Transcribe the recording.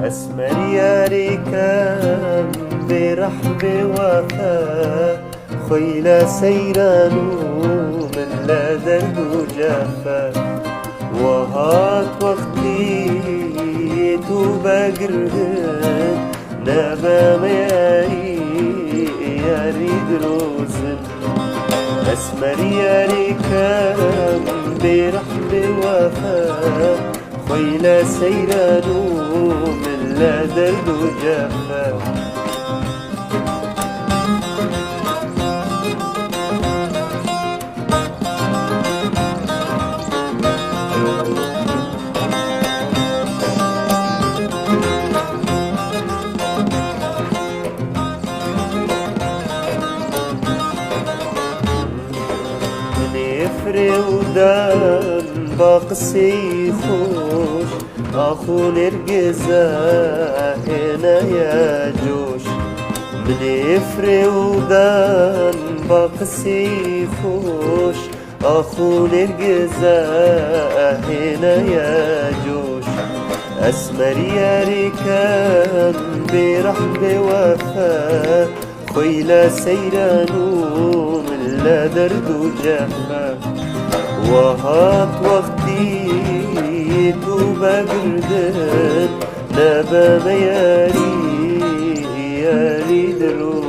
أسمر ياركم برحب وفا خيل سيرانو من لا درد جافا وهات وقتي بقردن نبا ياري دروزن أسمر ياركم برحب وفا خيل سيرانو من لا درد جافا فرودان باقسي خوش اخو نرجزا هنا يا جوش من فرودان باقسي خوش اخو نرجزا هنا يا جوش اسمر ياركم برحب وفا خيل سيرانو من لا درد جافا وهات وقتي بقردن نبا ياري دروز